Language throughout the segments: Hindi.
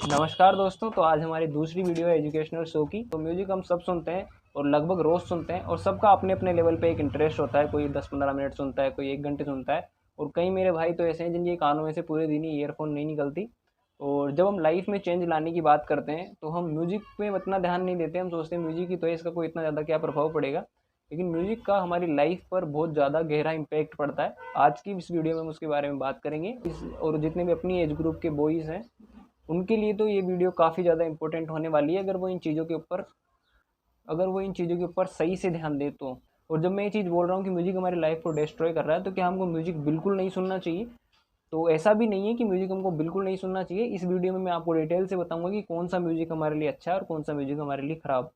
नमस्कार दोस्तों। तो आज हमारी दूसरी वीडियो है एजुकेशनल शो की। तो म्यूजिक हम सब सुनते हैं और लगभग रोज सुनते हैं और सबका अपने अपने लेवल पे एक इंटरेस्ट होता है। कोई 10-15 मिनट सुनता है, कोई 1 घंटे सुनता है और कई मेरे भाई तो ऐसे हैं जिनके कानों में से पूरे दिन ही ईयरफोन नहीं निकलती। और जब हम लाइफ में चेंज लाने की बात करते हैं तो हम म्यूजिक पे इतना ध्यान नहीं देते। हम सोचते हैं म्यूजिक की तो है, इसका कोई इतना ज़्यादा क्या प्रभाव पड़ेगा, लेकिन म्यूजिक का हमारी लाइफ पर बहुत ज़्यादा गहरा इम्पैक्ट पड़ता है। आज की इस वीडियो में हम उसके बारे में बात करेंगे। और जितने भी अपनी एज ग्रुप के बॉयज़ हैं उनके लिए तो ये वीडियो काफ़ी ज़्यादा इंपॉर्टेंट होने वाली है, अगर वो इन चीज़ों के ऊपर सही से ध्यान दे तो। और जब मैं ये चीज़ बोल रहा हूँ कि म्यूज़िक हमारी लाइफ को डिस्ट्रॉय कर रहा है, तो क्या हमको म्यूज़िक बिल्कुल नहीं सुनना चाहिए? तो ऐसा भी नहीं है कि म्यूज़िक हमको बिल्कुल नहीं सुनना चाहिए। इस वीडियो में मैं आपको डिटेल से बताऊंगा कि कौन सा म्यूज़िक हमारे लिए अच्छा है और कौन सा म्यूज़िक हमारे लिए ख़राब।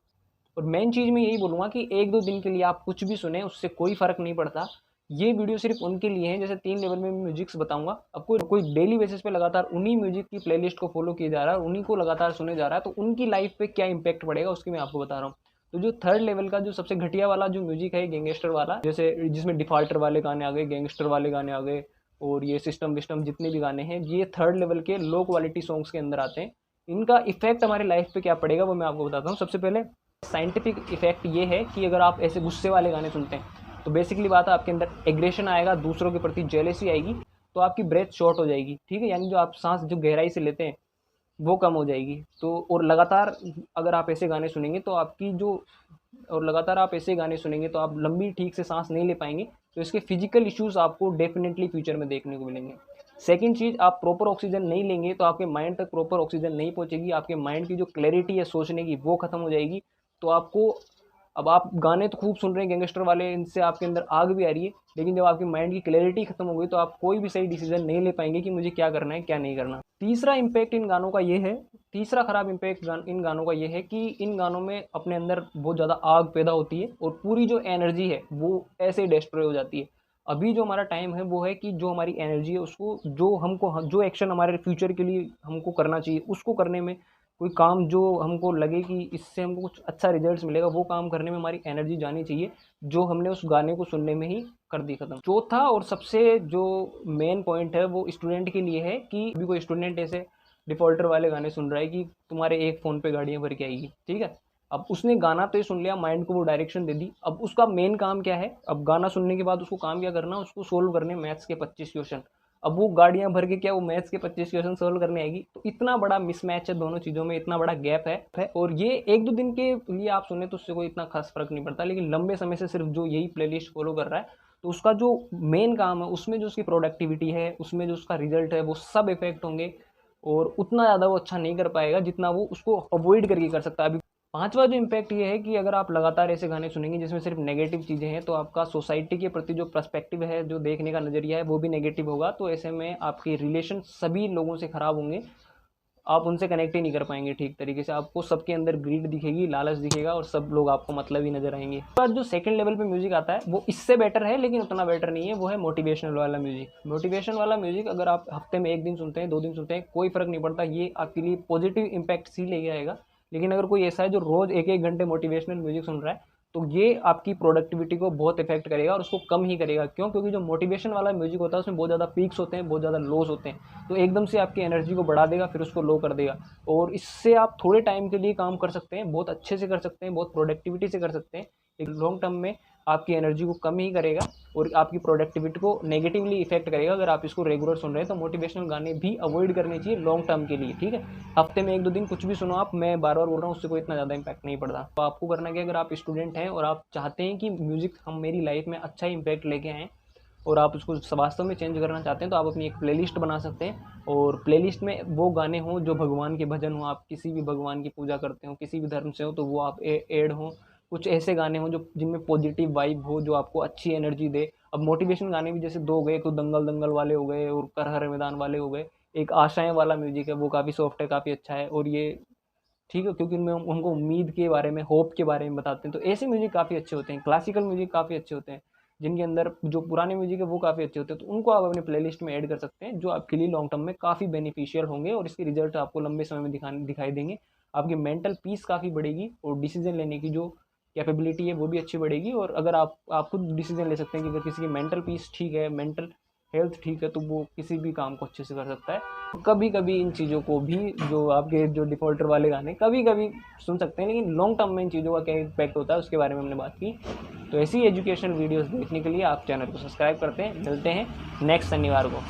और मेन चीज़ मैं यही बोलूँगा कि 1-2 दिन के लिए आप कुछ भी सुने, उससे कोई फ़र्क नहीं पड़ता। ये वीडियो सिर्फ उनके लिए है, जैसे 3 लेवल में म्यूजिक्स बताऊंगा। अब कोई डेली बेसिस पे लगातार उन्हीं म्यूजिक की प्लेलिस्ट को फॉलो किया जा रहा है और उन्हीं को लगातार सुने जा रहा है, तो उनकी लाइफ पे क्या इंपैक्ट पड़ेगा उसकी मैं आपको बता रहा हूँ। तो जो थर्ड लेवल का जो सबसे घटिया वाला जो म्यूजिक है, गैंगस्टर वाला, जैसे जिसमें डिफॉल्टर वाले गाने आ गए, गैंगस्टर वाले गाने आ गए और ये सिस्टम विस्टम जितने भी गाने हैं, ये थर्ड लेवल के लो क्वालिटी सॉन्ग्स के अंदर आते हैं। इनका इफेक्ट हमारी लाइफ पे क्या पड़ेगा वो मैं आपको बताता हूँ। सबसे पहले साइंटिफिक इफेक्ट ये है कि अगर आप ऐसे गुस्से वाले गाने सुनते हैं तो बेसिकली बात है, आपके अंदर एग्रेशन आएगा, दूसरों के प्रति जेलेसी आएगी, तो आपकी ब्रेथ शॉर्ट हो जाएगी। ठीक है, यानी जो आप सांस जो गहराई से लेते हैं वो कम हो जाएगी। तो और लगातार अगर आप ऐसे गाने सुनेंगे तो आपकी जो और लगातार आप ऐसे गाने सुनेंगे तो आप लंबी ठीक से सांस नहीं ले पाएंगे। तो इसके फिजिकल इश्यूज आपको डेफिनेटली फ्यूचर में देखने को मिलेंगे। सेकंड चीज़, आप प्रॉपर ऑक्सीजन नहीं लेंगे तो आपके माइंड तक प्रॉपर ऑक्सीजन नहीं पहुंचेगी, आपके माइंड की जो क्लैरिटी है सोचने की वो खत्म हो जाएगी। तो आपको, अब आप गाने तो खूब सुन रहे हैं गैंगस्टर वाले, इनसे आपके अंदर आग भी आ रही है, लेकिन जब आपकी माइंड की क्लैरिटी खत्म हो गई तो आप कोई भी सही डिसीजन नहीं ले पाएंगे कि मुझे क्या करना है क्या नहीं करना। तीसरा इम्पैक्ट इन गानों का ये है, तीसरा खराब इम्पैक्ट इन गानों का ये है कि इन गानों में अपने अंदर बहुत ज़्यादा आग पैदा होती है और पूरी जो एनर्जी है वो ऐसे डिस्ट्रॉय हो जाती है। अभी जो हमारा टाइम है वो है कि जो हमारी एनर्जी है उसको, जो एक्शन हमारे फ्यूचर के लिए हमको करना चाहिए उसको करने में, कोई काम जो हमको लगे कि इससे हमको कुछ अच्छा रिजल्ट्स मिलेगा वो काम करने में हमारी एनर्जी जानी चाहिए, जो हमने उस गाने को सुनने में ही कर दी खत्म। चौथा और सबसे जो मेन पॉइंट है वो स्टूडेंट के लिए है कि अभी कोई स्टूडेंट ऐसे डिफॉल्टर वाले गाने सुन रहा है कि तुम्हारे एक फ़ोन पे गाड़ियाँ भर के आएगी, ठीक है। अब उसने गाना तो ये सुन लिया, माइंड को वो डायरेक्शन दे दी। अब उसका मेन काम क्या है, अब गाना सुनने के बाद उसको काम क्या करना, उसको सोल्व करने मैथ्स के 25 क्वेश्चन। अब वो गाड़ियां भर के क्या वो मैथ्स के 25 क्वेश्चन सोल्व करने आएगी? तो इतना बड़ा मिसमैच है दोनों चीज़ों में, इतना बड़ा गैप है। और ये 1-2 दिन के लिए आप सुने तो उससे कोई इतना खास फर्क नहीं पड़ता, लेकिन लंबे समय से सिर्फ जो यही प्लेलिस्ट फॉलो कर रहा है तो उसका जो मेन काम है उसमें जो उसकी प्रोडक्टिविटी है, उसमें जो उसका रिजल्ट है वो सब इफेक्ट होंगे और उतना ज़्यादा वो अच्छा नहीं कर पाएगा जितना वो उसको अवॉइड करके कर सकता है। अभी पांचवा जो इम्पैक्ट ये है कि अगर आप लगातार ऐसे गाने सुनेंगे जिसमें सिर्फ नेगेटिव चीज़ें हैं तो आपका सोसाइटी के प्रति जो पर्सपेक्टिव है, जो देखने का नज़रिया है वो भी नेगेटिव होगा। तो ऐसे में आपके रिलेशन सभी लोगों से ख़राब होंगे, आप उनसे कनेक्ट ही नहीं कर पाएंगे ठीक तरीके से। आपको सबके अंदर ग्रीड दिखेगी, लालच दिखेगा और सब लोग आपको मतलब ही नजर आएंगे। उसके बाद जो सेकंड लेवल पे म्यूजिक आता है वो इससे बेटर है लेकिन उतना बेटर नहीं है, वो है मोटिवेशनल वाला म्यूजिक। मोटिवेशन वाला म्यूजिक अगर आप हफ्ते में 1 दिन सुनते हैं, 2 दिन सुनते हैं, कोई फर्क नहीं पड़ता, ये आपके लिए पॉजिटिव इंपैक्ट ही लेके आएगा। लेकिन अगर कोई ऐसा है जो रोज 1-1 घंटे मोटिवेशनल म्यूजिक सुन रहा है तो ये आपकी प्रोडक्टिविटी को बहुत इफेक्ट करेगा और उसको कम ही करेगा। क्यों? क्योंकि जो मोटिवेशन वाला म्यूजिक होता है उसमें बहुत ज़्यादा पीक्स होते हैं, बहुत ज़्यादा लॉस होते हैं। तो एकदम से आपकी एनर्जी को बढ़ा देगा फिर उसको लो कर देगा। और इससे आप थोड़े टाइम के लिए काम कर सकते हैं, बहुत अच्छे से कर सकते हैं, बहुत प्रोडक्टिविटी से कर सकते हैं, एक लॉन्ग टर्म में आपकी एनर्जी को कम ही करेगा और आपकी प्रोडक्टिविटी को नेगेटिवली इफेक्ट करेगा अगर आप इसको रेगुलर सुन रहे हैं। तो मोटिवेशनल गाने भी अवॉइड करने चाहिए लॉन्ग टर्म के लिए, ठीक है। हफ्ते में 1-2 दिन कुछ भी सुनो आप, मैं बार बार बोल रहा हूँ, उससे कोई इतना ज़्यादा इंपैक्ट नहीं पड़ता। तो आपको करना क्या, अगर आप स्टूडेंट हैं और आप चाहते हैं कि म्यूज़िक हम मेरी लाइफ में अच्छा इंपैक्ट लेके आएँ और आप उसको वास्तव में चेंज करना चाहते हैं, तो आप अपनी एक प्लेलिस्ट बना सकते हैं और प्लेलिस्ट में वो गाने हों जो भगवान के भजन हो, आप किसी भी भगवान की पूजा करते हो, किसी भी धर्म से हो तो वो आप ऐड हों। कुछ ऐसे गाने हों जो जिनमें पॉजिटिव वाइब हो, जो आपको अच्छी एनर्जी दे। अब मोटिवेशन गाने भी जैसे 2 हो गए, एक तो दंगल दंगल वाले हो गए और कर हर मैदान वाले हो गए। एक आशाएं वाला म्यूजिक है, वो काफ़ी सॉफ्ट है, काफ़ी अच्छा है और ये ठीक है, क्योंकि उनमें उनको उम्मीद के बारे में, होप के बारे में बताते हैं। तो ऐसे म्यूजिक काफ़ी अच्छे होते हैं, क्लासिकल म्यूजिक काफ़ी अच्छे होते हैं, जिनके अंदर जो पुराने म्यूजिक है वो काफ़ी अच्छे होते हैं। तो उनको आप अपने प्लेलिस्ट में ऐड कर सकते हैं, जो आपके लिए लॉन्ग टर्म में काफ़ी बेनिफिशियल होंगे और इसके रिजल्ट आपको लंबे समय में दिखाई देंगे। आपकी मेंटल पीस काफ़ी बढ़ेगी और डिसीजन लेने की जो कैपेबिलिटी है वो भी अच्छी बढ़ेगी। और अगर आप खुद डिसीजन ले सकते हैं कि अगर किसी की मेंटल पीस ठीक है, मेंटल हेल्थ ठीक है तो वो किसी भी काम को अच्छे से कर सकता है। कभी कभी इन चीज़ों को भी, जो आपके जो डिफ़ॉल्टर वाले गाने कभी कभी सुन सकते हैं, लेकिन लॉन्ग टर्म में इन चीज़ों का क्या इम्पैक्ट होता है उसके बारे में हमने बात की। तो ऐसी एजुकेशन वीडियोस देखने के लिए आप चैनल को सब्सक्राइब करते हैं। मिलते हैं नेक्स्ट शनिवार को।